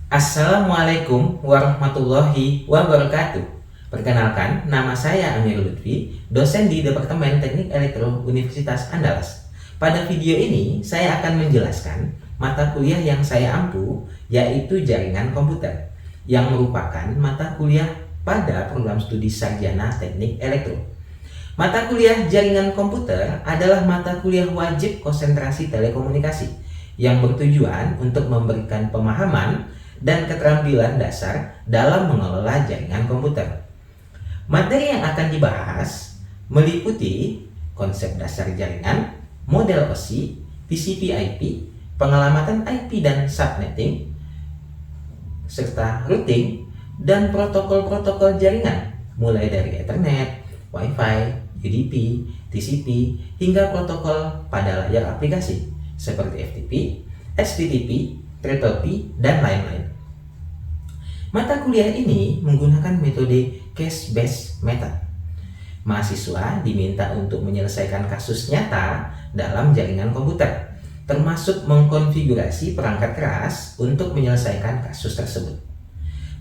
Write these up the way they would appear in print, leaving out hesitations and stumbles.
Assalamualaikum warahmatullahi wabarakatuh. Perkenalkan, nama saya Amir Lutfi, dosen di Departemen Teknik Elektro Universitas Andalas. Pada video ini, saya akan menjelaskan mata kuliah yang saya ampu, yaitu Jaringan Komputer, yang merupakan mata kuliah pada program studi Sarjana Teknik Elektro. Mata kuliah Jaringan Komputer adalah mata kuliah wajib konsentrasi telekomunikasi yang bertujuan untuk memberikan pemahaman dan keterampilan dasar dalam mengelola jaringan komputer. Materi yang akan dibahas meliputi konsep dasar jaringan, model OSI, TCP/IP, pengelamatan IP dan subnetting, serta routing dan protokol-protokol jaringan, mulai dari Ethernet, Wi-Fi, UDP, TCP, hingga protokol pada layar aplikasi seperti FTP, HTTP, TTP, dan lain-lain. Mata kuliah ini menggunakan metode case-based method. Mahasiswa diminta untuk menyelesaikan kasus nyata dalam jaringan komputer, termasuk mengkonfigurasi perangkat keras untuk menyelesaikan kasus tersebut.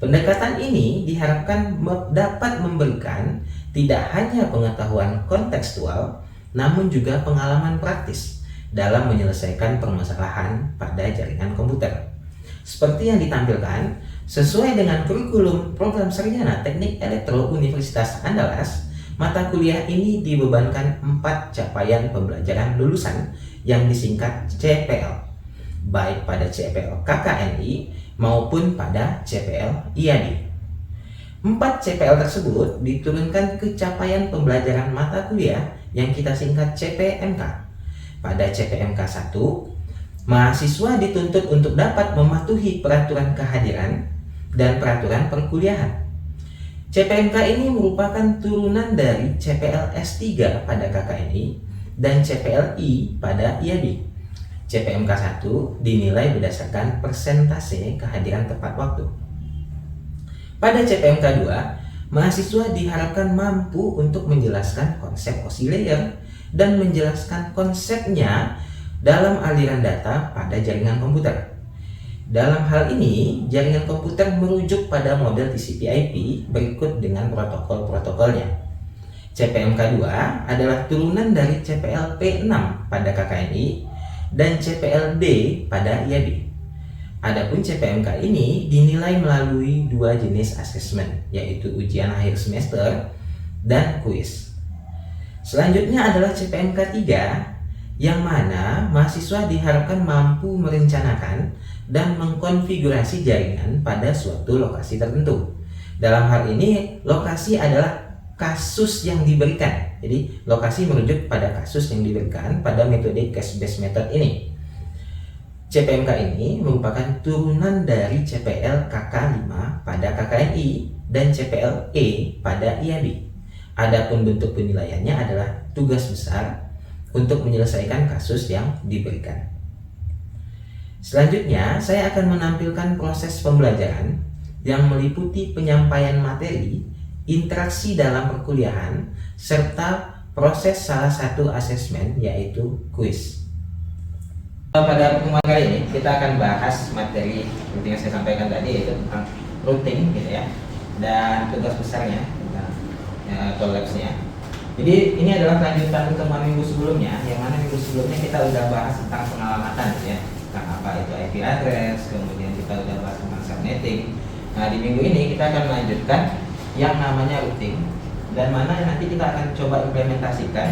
Pendekatan ini diharapkan dapat memberikan tidak hanya pengetahuan kontekstual, namun juga pengalaman praktis dalam menyelesaikan permasalahan pada jaringan komputer. Seperti yang ditampilkan, sesuai dengan kurikulum program Sarjana Teknik Elektro Universitas Andalas, mata kuliah ini dibebankan 4 capaian pembelajaran lulusan yang disingkat CPL, baik pada CPL KKNI maupun pada CPL IADI. 4 CPL tersebut diturunkan ke capaian pembelajaran mata kuliah yang kita singkat CPMK. Pada CPMK 1, mahasiswa dituntut untuk dapat mematuhi peraturan kehadiran dan peraturan perkuliahan. CPMK ini merupakan turunan dari CPL S3 pada KKNI dan CPL I pada IADI. CPMK 1 dinilai berdasarkan persentase kehadiran tepat waktu. Pada CPMK 2, mahasiswa diharapkan mampu untuk menjelaskan konsep OSI layer dan menjelaskan konsepnya dalam aliran data pada jaringan komputer. Dalam hal ini, jaringan komputer merujuk pada model TCP/IP berikut dengan protokol-protokolnya. CPMK 2 adalah turunan dari CPL P6 pada KKNI dan CPL D pada IADI. Adapun CPMK ini dinilai melalui 2 jenis asesmen, yaitu ujian akhir semester dan kuis. Selanjutnya adalah CPMK 3, yang mana mahasiswa diharapkan mampu merencanakan dan mengkonfigurasi jaringan pada suatu lokasi tertentu. Dalam hal ini, lokasi adalah kasus yang diberikan. Jadi, lokasi merujuk pada kasus yang diberikan pada metode case-based method ini. CPMK ini merupakan turunan dari CPL KK5 pada KKNI dan CPL E pada IADI. Adapun bentuk penilaiannya adalah tugas besar untuk menyelesaikan kasus yang diberikan. Selanjutnya, saya akan menampilkan proses pembelajaran yang meliputi penyampaian materi, interaksi dalam perkuliahan, serta proses salah satu asesmen yaitu kuis. Pada pertemuan kali ini kita akan bahas materi seperti yang saya sampaikan tadi, yaitu tentang routing gitu ya, dan tugas besarnya tentang collapse-nya. Jadi ini adalah lanjutan pertemuan minggu sebelumnya, yang mana minggu sebelumnya kita udah bahas tentang pengalamatan gitu ya, tentang apa itu IP address, kemudian kita udah bahas tentang subnetting. Nah, di minggu ini kita akan melanjutkan yang namanya routing, dan mana nanti kita akan coba implementasikan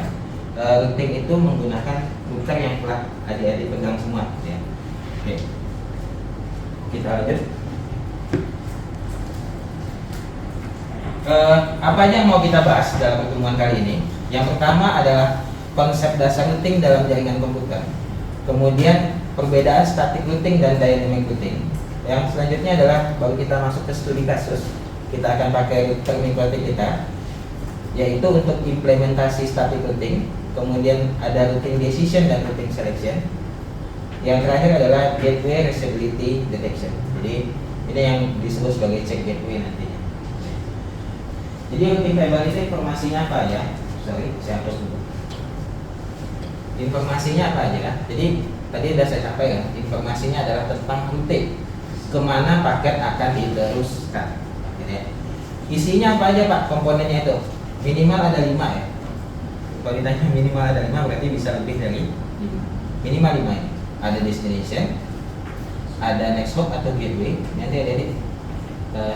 routing itu menggunakan router yang telah adik-adik pegang semua gitu ya. Oke, kita lanjut. Apa aja yang mau kita bahas dalam pertemuan kali ini? Yang pertama adalah konsep dasar routing dalam jaringan komputer. Kemudian perbedaan static routing dan dynamic routing. Yang selanjutnya adalah baru kita masuk ke studi kasus. Kita akan pakai router mikrotik kita, yaitu untuk implementasi static routing. Kemudian ada routing decision dan routing selection. Yang terakhir adalah gateway reachability detection. Jadi ini yang disebut sebagai check gateway nantinya. Jadi routing table itu informasinya apa ya? Sorry, saya hapus dulu. Informasinya apa aja kan? Jadi tadi sudah saya sampaikan, informasinya adalah tentang routing. kemana paket akan diteruskan. Gitu ya. Isinya apa aja Pak komponennya itu? Minimal ada 5 ya. Kalau ditanya minimal ada 5 berarti bisa lebih dari 5. Minimal 5 ya. Ada destination, ada next hop atau gateway. Nanti ada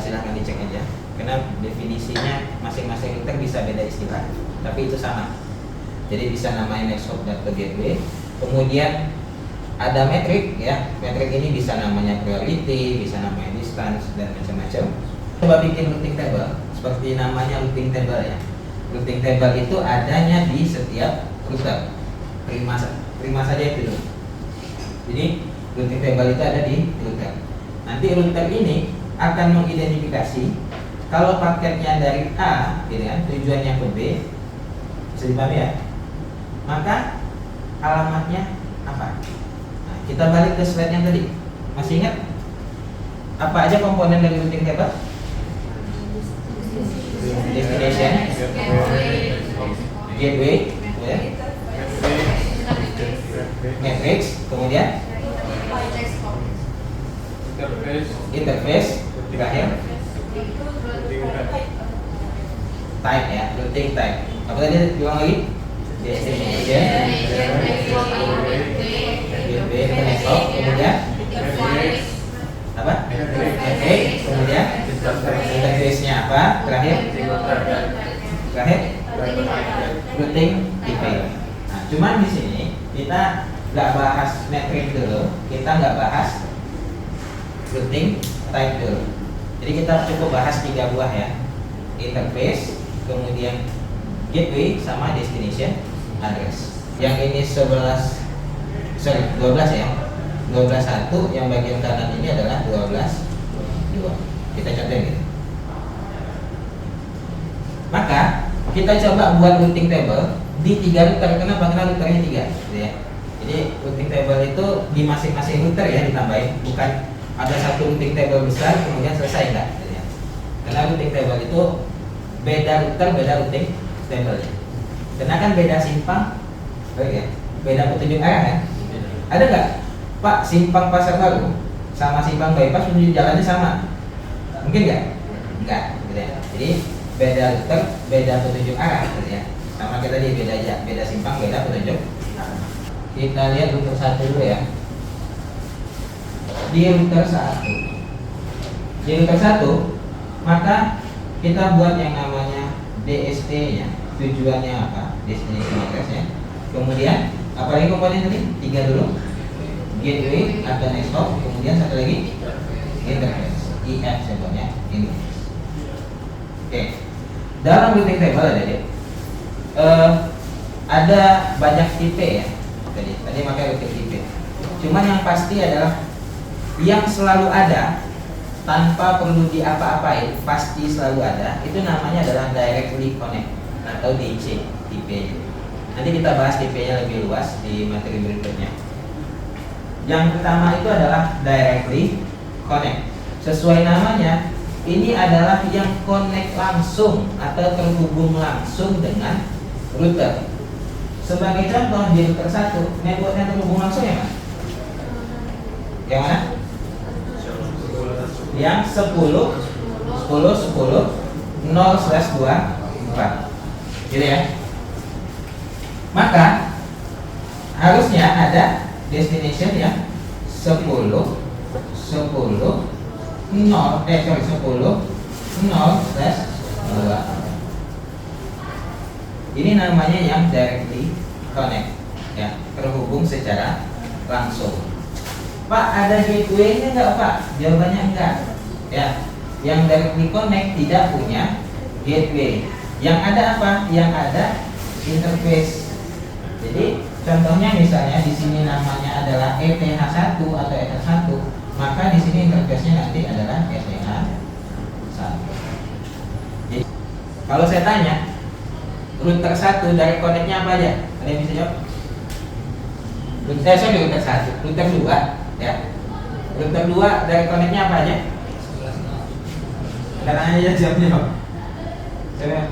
silahkan dicek aja. Karena definisinya masing-masing router bisa beda istilah, tapi itu sama. Jadi bisa namanya next hop atau gateway. Kemudian ada metrik ya. Metrik ini bisa namanya priority, bisa namanya distance dan macam-macam. Coba bikin routing table seperti namanya routing table ya. Routing table itu adanya di setiap router. Terima saja itu dulu. Jadi routing table itu ada di router. Nanti router ini akan mengidentifikasi kalau paketnya dari A, gitu kan, tujuannya ke B, bisa dipahami ya. Maka alamatnya apa? Nah, kita balik ke slide yang tadi. Masih ingat apa aja komponen dari routing table? Destination, gateway, ya. Matrix, kemudian interface, terakhir type ya, routing type. Apa tadi diulang lagi? Destination, gateway, network, kemudian apa? Matrix, kemudian interface-nya apa? Terakhir routing IP. Nah, cuman di sini kita nggak bahas metrik dulu, kita nggak bahas routing type dulu. Jadi kita cukup bahas 3 buah ya, interface, kemudian gateway sama destination address. Yang ini 12 ya, 12.1, yang bagian kanan ini adalah 12.2. Kita contohin gitu. Maka kita coba buat routing table di 3 router. Kenapa? Karena routernya 3 gitu ya. Jadi routing table itu di masing-masing router ya ditambahin, bukan ada satu routing table besar kemudian selesai enggak gitu ya. Karena routing table itu beda router, beda routing table ya. Karena kan beda simpang, ya, beda petunjuk arah kan. Ada nggak Pak simpang Pasar Baru sama simpang bypass petunjuk jalannya sama? Mungkin nggak? Enggak gitu ya. Jadi beda router, beda petunjuk arah gitu ya. Sama kita tadi beda aja, beda simpang, beda petunjuk. Kita lihat router 1 dulu ya. Di router 1, maka kita buat yang namanya DST nya. Tujuannya apa? Destination address ya. Kemudian apa lagi komponen tadi? 3 dulu. Gateway atau next hop, kemudian satu lagi interface, IF sebutnya ini. Oke. Dalam routing table ada banyak tipe ya. Tadi pakai routing tipe. Cuman yang pasti adalah yang selalu ada tanpa perlu diapa-apain, pasti selalu ada. Itu namanya adalah directly connect atau DC tipe. Nanti kita bahas tipe-nya lebih luas di materi berikutnya. Yang pertama itu adalah directly connect. Sesuai namanya, ini adalah yang connect langsung atau terhubung langsung dengan router. Sebagai contoh di router 1, networknya terhubung langsung ya Mas? Yang mana? Yang 10.10.10/24 gitu ya. Maka harusnya ada destination yang 10.0/10/0/2. Ini namanya yang directly connect ya, terhubung secara langsung. Pak, ada gateway-nya enggak Pak? Jawabannya enggak ya. Yang directly connect tidak punya gateway. Yang ada apa? Yang ada interface. Jadi contohnya misalnya di sini namanya adalah ETH1 atau ETH1, maka di sini interface-nya nanti adalah ETH1. Jadi kalau saya tanya router 1 dari connect-nya apa aja? Ada yang bisa jawab? Router 1, router 2 ya. Router 2 dari connect-nya apa aja? Karena aja jawabnya. Saya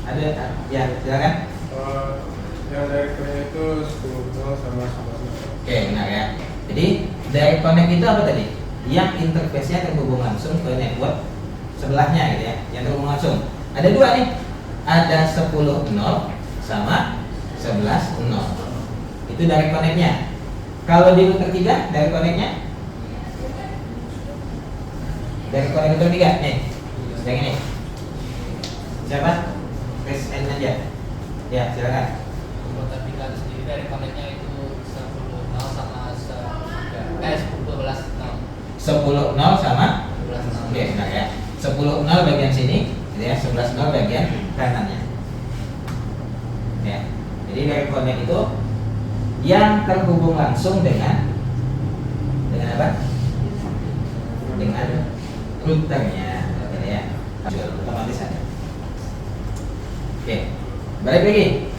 ada ya, silakan. Yang dari connect itu 10 sama 11. Oke, benar ya. Jadi dari connect itu apa tadi? yang interface-nya terhubung langsung ke network sebelahnya gitu ya, yang terhubung langsung. Ada dua nih, ada 10.0 sama 11.0. Itu dari connect-nya. Kalau di router 3 dari connect-nya, dari connect router 3 nih, yang ini. Siapa? Press N aja. Ya, silakan. Router 3 itu sendiri dari connect-nya itu 10.0 sama 12.0. 10.0 sama 12.0. oke, nah ya. 10.0 bagian sini, gitu ya. 11.0 bagian kanannya. Ya. Jadi dari connect itu yang terhubung langsung dengan apa? Dengan routernya, gitu ya. Otomatis ada. Oke, balik lagi.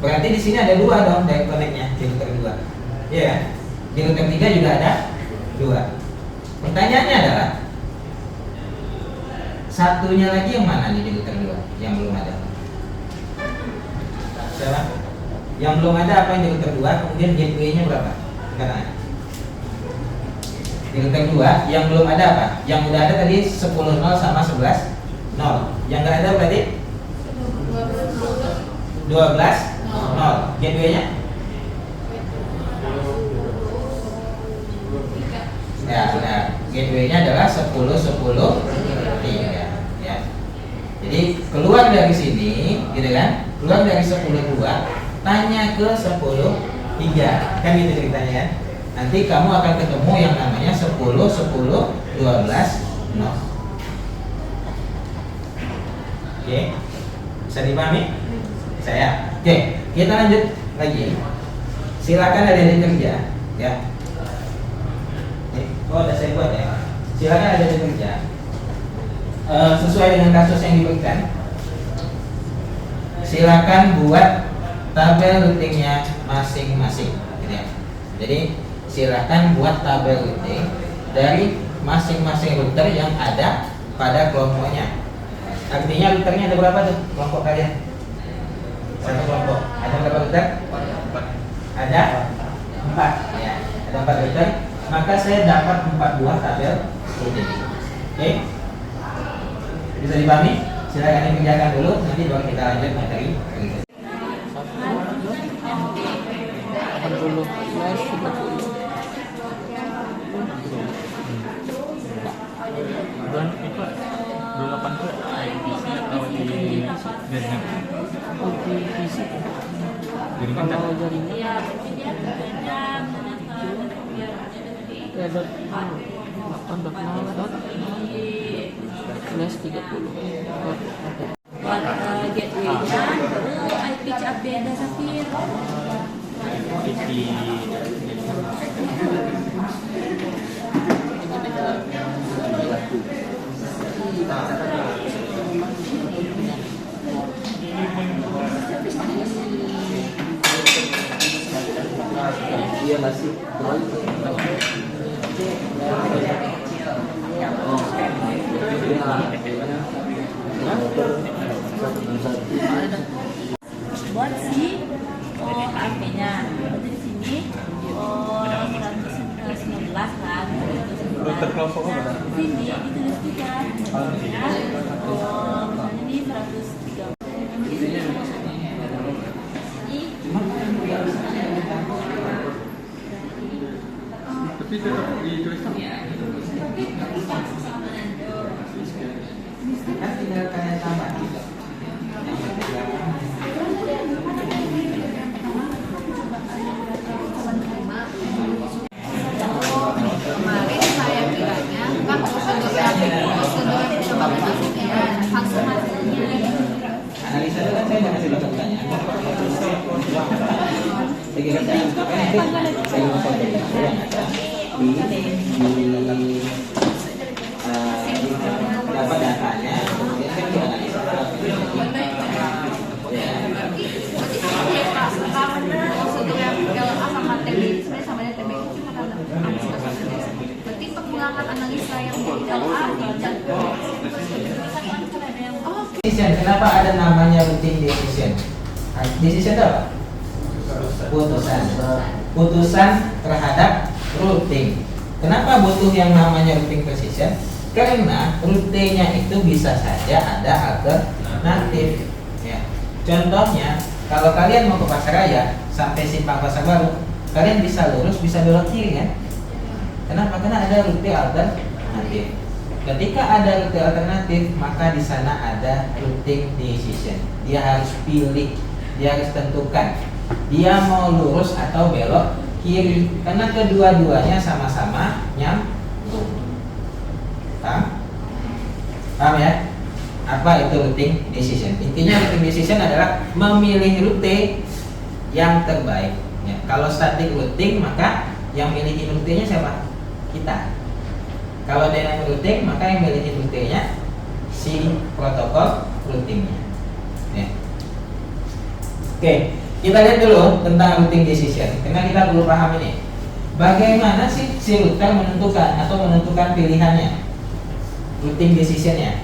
Berarti di sini ada dua dong dari connect-nya di router 2. Iya kan? Di router 3 juga ada dua. Pertanyaannya adalah satunya lagi yang mana nih di router 2 yang belum ada? Siapa? Yang belum ada apa yang di router 2, kemudian gateway-nya berapa? Katanya. Di router 2 yang belum ada apa? Yang udah ada tadi 10.0 sama 11.0. Yang nggak ada berarti 12.0. Gateway-nya? Ya, nah, gateway-nya adalah 10.10.3 ya. Jadi keluar dari sini, gitu kan? Keluar dari 10.2, tanya ke 10.3. Kan gitu ceritanya kan? Nanti kamu akan ketemu yang namanya 10.10.12.0. Oke. Bisa dipahami? Saya. Oke, kita lanjut lagi. Silakan ada yang kerja, ya. Oh, udah saya buat ya. Silakan ada yang kerja. Sesuai dengan kasus yang diberikan. Silakan buat tabel routingnya masing-masing, gitu ya. Jadi silakan buat tabel routing dari masing-masing router yang ada pada kelompoknya. Artinya routernya ada berapa tuh kelompok kalian? Satu kelompok. Ada berapa router? Ada 4 ya. Ada 4 router. Maka saya dapat 4 buah tabel routing. Oke? Bisa dipahami? Silakan dikerjakan dulu, nanti baru kita lanjut materi. Dan itu 28 ke IPC atau di jaringan? IPC. Jaringan Kalau kan? jaringan ya dot 8.0./30 buat gateway-nya baru IP cap beda Safir. IP iya masih Buat si IP-nya berarti di sini 119 kan. router kelompoknya berapa? Sini ditulis juga. Misalnya ini 130. Tapi tetap ditulis Kan tinggal kalian tambah. Kemarin saya kiranya kan prosedurnya hasilnya Analisa itu kan saya mau kasih baca pertanyaan. Saya kira saya mau sampai dapat datanya, kemudian kan dianalisa. prosedur yang LA sama TB sebenarnya sama dengan TB itu cuma ada berarti pengulangan analisa yang dari LA dan Decision, kenapa ada namanya routing decision? Decision itu apa? Putusan. Putusan terhadap routing. Kenapa butuh yang namanya routing precision? Karena rutenya itu bisa saja ada alternatif. Ya. Contohnya, kalau kalian mau ke Pasaraya sampai Simpang Pasar Baru, kalian bisa lurus, bisa belok kiri kan? Kenapa? Karena ada rute alternatif. Ketika ada rute alternatif, maka di sana ada routing decision. Dia harus pilih, dia harus tentukan, dia mau lurus atau belok kiri. Karena kedua-duanya sama-sama nyambung. Paham ya? Apa itu routing decision? Intinya routing decision adalah memilih rute yang terbaik. Ya, kalau static routing, maka yang milihin rutenya siapa? Kita. Kalau dynamic routing, maka yang milihin rutenya si protokol routingnya. Ya. Oke, kita lihat dulu tentang routing decision. Karena kita perlu paham ini. Bagaimana sih si router menentukan atau menentukan pilihannya? Routing decisionnya.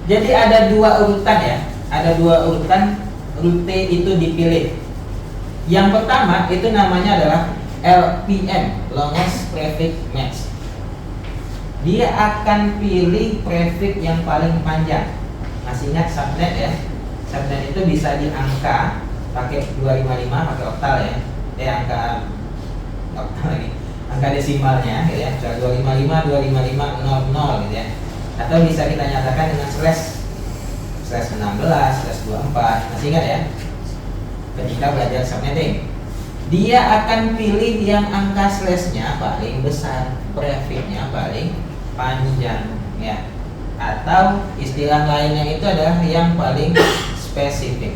Jadi ada dua urutan ya, ada dua urutan rute itu dipilih. Yang pertama itu namanya adalah LPM, Longest Prefix Match. Dia akan pilih prefix yang paling panjang. Masih ingat subnet ya? Subnet itu bisa diangka pakai 255 pakai oktal ya. Angka oktal lagi. Angka desimalnya gitu ya. 255 255 00 gitu ya. Atau bisa kita nyatakan dengan slash 16, slash 24. Masih ingat ya? Ketika belajar subnetting, dia akan pilih yang angka slashnya paling besar, prefixnya paling panjang ya. Atau istilah lainnya itu adalah yang paling spesifik.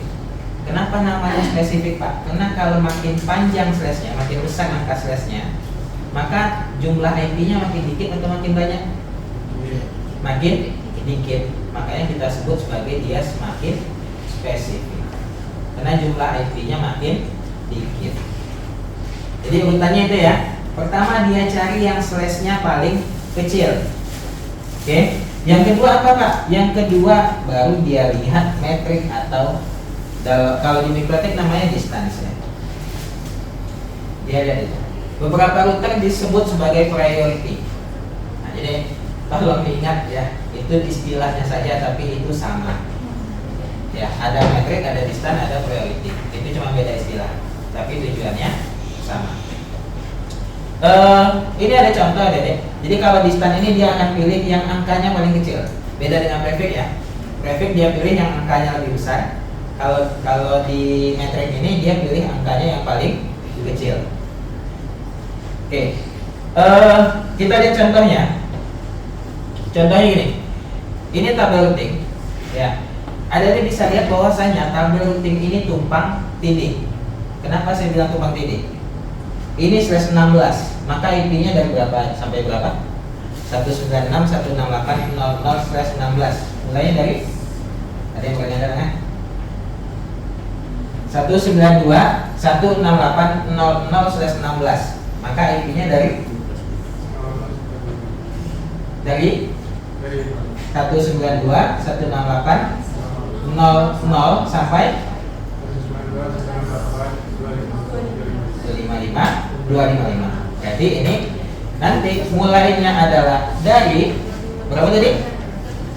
Kenapa namanya spesifik, Pak? Karena kalau makin panjang slashnya, makin besar angka slashnya, maka jumlah IP-nya makin dikit atau makin banyak? Makin dikit. Makanya kita sebut sebagai dia semakin spesifik. Karena jumlah IP-nya makin dikit. Jadi urutannya itu ya. Pertama dia cari yang slash-nya paling kecil. Oke. Yang kedua apa, Pak? Yang kedua baru dia lihat metrik atau kalau di mikrotik namanya distance ya. Dia lihat itu. Beberapa router disebut sebagai priority. Nah, jadi tolong diingat ya, itu istilahnya saja tapi itu sama. Ya, ada metrik, ada distance, ada priority. Itu cuma beda istilah, tapi tujuannya sama. Ini ada contoh Dede. Jadi kalau distance ini dia akan pilih yang angkanya paling kecil. Beda dengan prefix ya. Prefix dia pilih yang angkanya lebih besar. Kalau di metrik ini dia pilih angkanya yang paling kecil. Oke. Kita lihat contohnya. Contohnya gini. Ini tabel routing. Ya. Ada bisa lihat bahwasanya tabel routing ini tumpang tindih. Kenapa saya bilang tumpang tindih? Ini slash 16, maka IP-nya dari berapa sampai berapa? 196.168.00/16. Mulainya dari, ada yang berada kan? 192.168.00/16. Maka IP-nya dari 192.168.00 sampai 255. Jadi ini nanti mulainya adalah dari berapa tadi?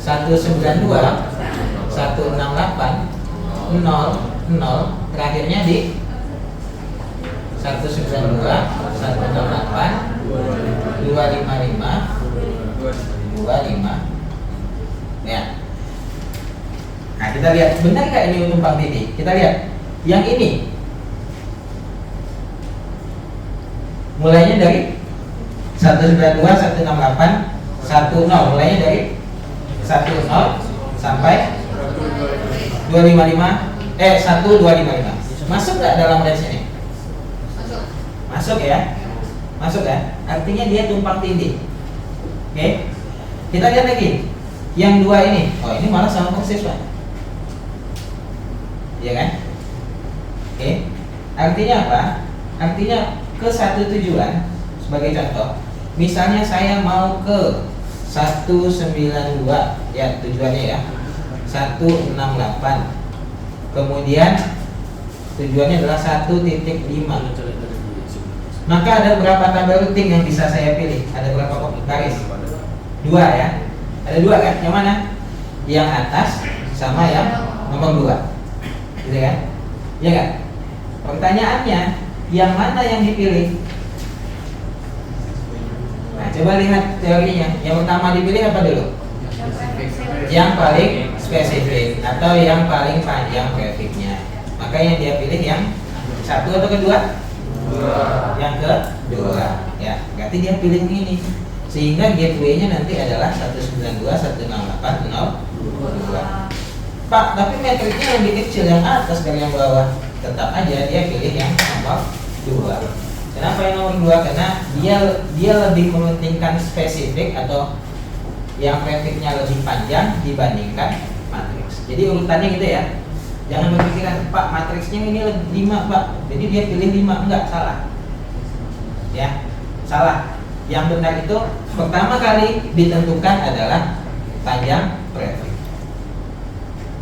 192.168.00, terakhirnya di 192.168.255 ya. Nah kita lihat benar nggak ini tumpang tindih? Kita lihat yang ini mulainya dari 192.168.10, mulainya dari 10 sampai 1255. Masuk nggak dalam range ini? Masuk ya, masuk ya. Artinya dia tumpang tindih. Oke, kita lihat lagi yang dua ini. Oh ini malah sama persis Pak, ya kan? Oke, artinya apa? Artinya ke satu tujuan. Sebagai contoh, misalnya saya mau ke 192 ya, tujuannya ya 168, kemudian tujuannya adalah 1.5. Maka ada berapa tabel routing yang bisa saya pilih? Ada berapa baris? 2 ya. Ada 2 kan? Yang mana? Yang atas sama yang nomor 2. Gitu kan? Iya kan? Pertanyaannya, yang mana yang dipilih? Nah, coba lihat teorinya. Yang pertama dipilih apa dulu? Yang paling spesifik atau yang paling panjang prefiknya. Maka yang dia pilih yang satu atau kedua? Yang kedua. Ya, berarti dia pilih ini. Sehingga gateway-nya nanti adalah 192.168.0.2. Pak, tapi metriknya lebih kecil yang atas dari yang bawah. Tetap aja dia pilih yang nomor 2. Kenapa yang nomor 2? Karena dia lebih mementingkan spesifik atau yang prefiknya lebih panjang dibandingkan matriks. Jadi urutannya gitu ya. Jangan berpikiran, Pak, matriksnya ini 5, Pak. Jadi dia pilih 5. Enggak, salah. Ya, salah. Yang benar itu pertama kali ditentukan adalah panjang prefik.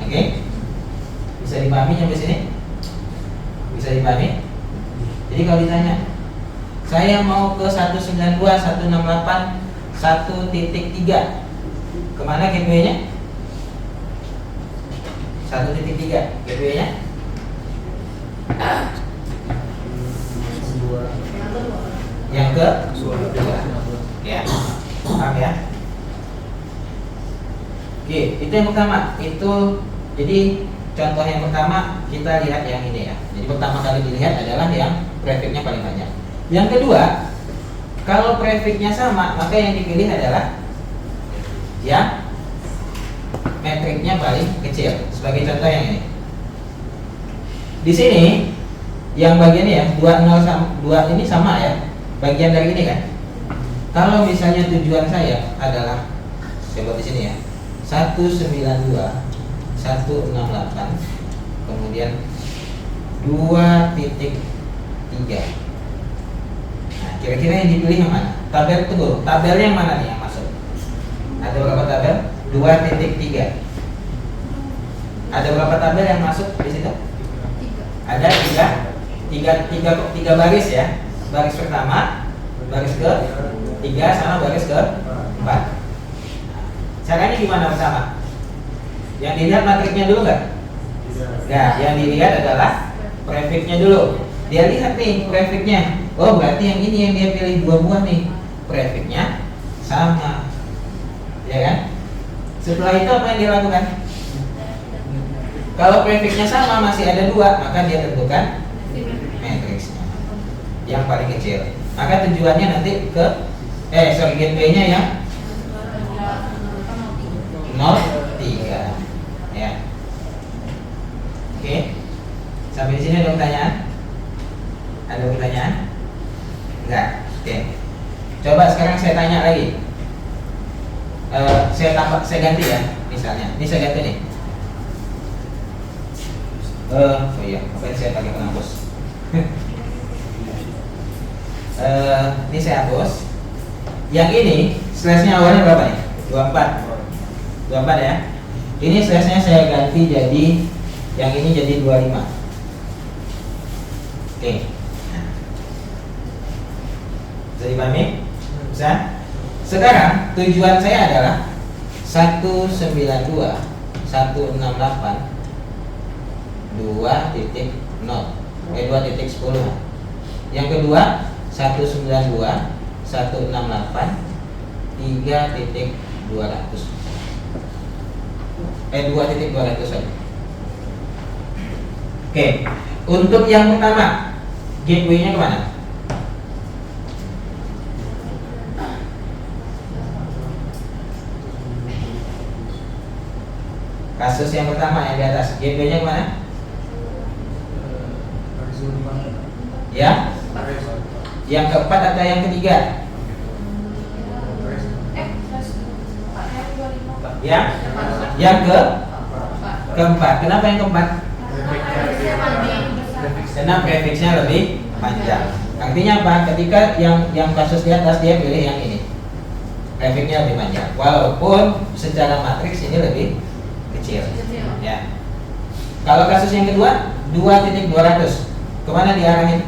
Oke? Bisa dipahami sampai sini? Bisa dipahami? Jadi kalau ditanya, saya mau ke 192.168.1.3, kemana gateway-nya? 1.3 gateway-nya? Yang ke 2. Ya, paham ya? Oke, itu yang pertama. Itu jadi contoh yang pertama kita lihat yang ini ya. Jadi pertama kali dilihat adalah yang prefiknya paling banyak. Yang kedua, kalau prefiknya sama, maka yang dipilih adalah yang metriknya paling kecil. Sebagai contoh yang ini. Di sini yang bagian ini ya, 20 sama 2 ini sama ya. Bagian dari ini kan. Kalau misalnya tujuan saya adalah coba di sini ya. 192.168 kemudian 2.3. Nah, kira-kira yang dipilih yang mana? Tabel itu dulu. Tabelnya yang mana nih yang masuk? Ada berapa tabel? 2.3. Ada berapa tabel yang masuk di situ? Ada 3 baris ya. Baris pertama, baris ke 3 sama baris ke 4. Caranya gimana bersama? Yang dilihat matriknya dulu nggak? Nah, yang dilihat adalah prefiknya dulu. Dia lihat nih prefiknya. Oh, berarti yang ini yang dia pilih 2 buah nih. Prefiknya sama. Ya kan? Setelah itu apa yang dia lakukan? Kalau prefiknya sama masih ada 2, maka dia tentukan matriksnya yang paling kecil. Maka tujuannya nanti ke gateway-nya yang 0.3 ya. Oke. Sampai di sini ada pertanyaan? Ada pertanyaan? Enggak. Oke. Coba sekarang saya tanya lagi. Saya ganti ya. Misalnya, ini saya ganti nih. Oh iya, apa ini saya pakai penghapus? Ini saya hapus. Yang ini slashnya awalnya berapa nih? 24 ya. Ini slashnya saya ganti jadi yang ini jadi 25. Oke. Bisa dipahami? Bisa? Sekarang tujuan saya adalah 192.168.2.0 2.10. Yang kedua 192.168.3.200 2.200. Oke, untuk yang pertama gateway-nya kemana? Kasus yang pertama yang di atas, gateway-nya kemana? Ya? Yang keempat atau yang ketiga? Ya? Yang keempat. Kenapa yang keempat? Karena prefiksnya lebih panjang. Artinya apa? Ketika yang kasus di atas dia pilih yang ini, prefiksnya lebih panjang. Walaupun secara matriks ini lebih kecil. Ya. Kalau kasus yang kedua 2.200, kemana diarahin?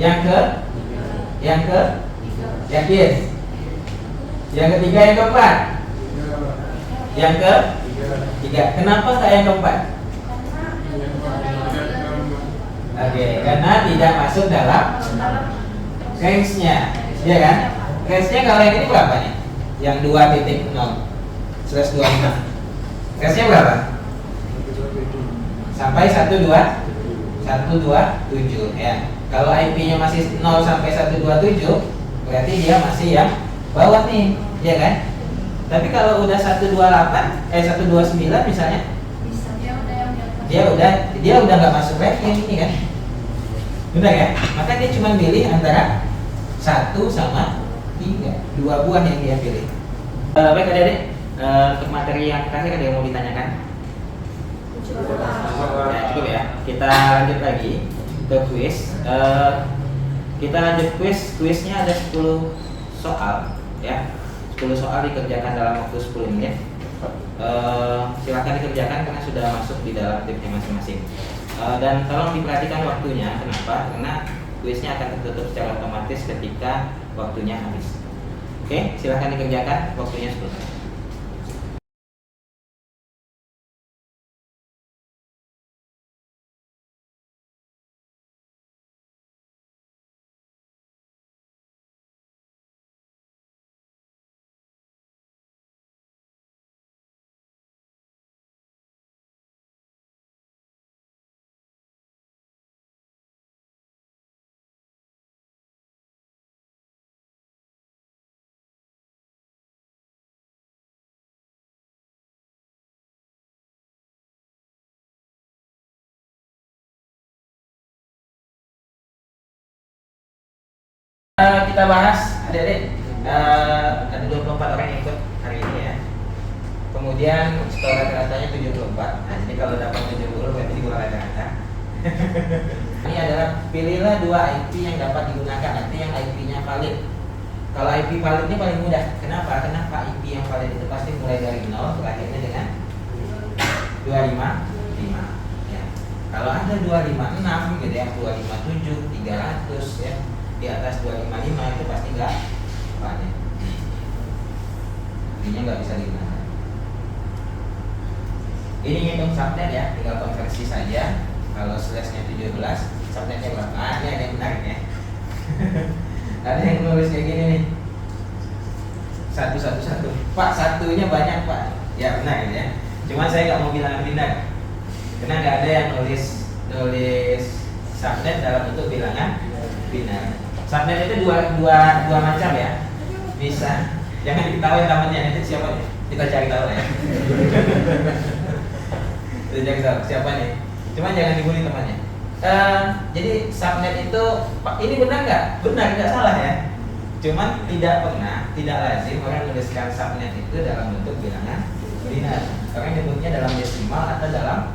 Yang ke? Yakin? Yang ketiga, yang keempat? Yang ke? Tiga. Kenapa nggak yang keempat? Oke, karena tidak masuk dalam range-nya, ya kan? Range-nya kalau yang ini berapa nih? Yang 2.0/25. Range-nya berapa? Sampai 127 ya. Kalau IP-nya masih 0 sampai 127, berarti dia masih yang bawah nih, ya kan? Tapi kalau udah 129 misalnya, dia udah nggak masuk range ini kan? Benar ya? Maka dia cuma pilih antara 1 sama 3, 2 buah yang dia pilih. Baik adik-adik, untuk materi yang terakhir ada yang mau ditanyakan? Ya, cukup ya. Kita lanjut lagi ke kuis. Kita lanjut kuisnya ada 10 soal ya. 10 soal dikerjakan dalam waktu 10 menit. Silahkan dikerjakan karena sudah masuk di dalam tipnya masing-masing. Dan tolong diperhatikan waktunya. Kenapa? Karena kuisnya akan tertutup secara otomatis ketika waktunya habis. Oke, silahkan dikerjakan. Waktunya 10 menit. Kita bahas adik-adik, ada 24 orang yang ikut hari ini ya. Kemudian skor rata-ratanya 74. Nah, jadi kalau dapat 70 berarti dikurang rata-rata. Ini adalah pilihlah 2 IP yang dapat digunakan, nanti yang IP-nya valid. Kalau IP valid ini paling mudah. Kenapa? Kenapa IP yang valid itu pasti mulai dari 0, berakhirnya dengan 255 ya. Kalau ada 256 gitu ya, 257, 300 ya, di atas 255 itu pasti nggak valid. Ini nggak bisa digunakan. Ini ngitung subnet ya, tinggal konversi saja. Kalau slashnya 17, subnetnya berapa? Ini ada yang menarik ya. Ada yang nulis kayak gini nih, 111. Pak, satunya banyak pak. Ya benar ya. Cuma saya nggak mau bilangan bintang, karena nggak ada yang nulis subnet dalam bentuk bilangan bintang. Subnet itu dua macam ya. Bisa, jangan diketahui namanya, itu siapa nih? Kita cari tahu ya. Kita cari tahu siapa nih. Cuma jangan dibully temannya. Jadi subnet itu, ini benar nggak? Benar, nggak salah ya. Cuman tidak lazim orang menuliskan subnet itu dalam bentuk bilangan biner. Orang nyebutnya dalam desimal atau dalam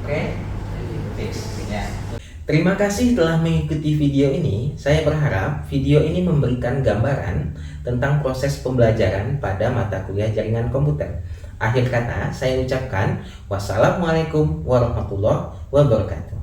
prefix ya. Terima kasih telah mengikuti video ini. Saya berharap video ini memberikan gambaran tentang proses pembelajaran pada mata kuliah jaringan komputer. Akhir kata, saya ucapkan wassalamualaikum warahmatullahi wabarakatuh.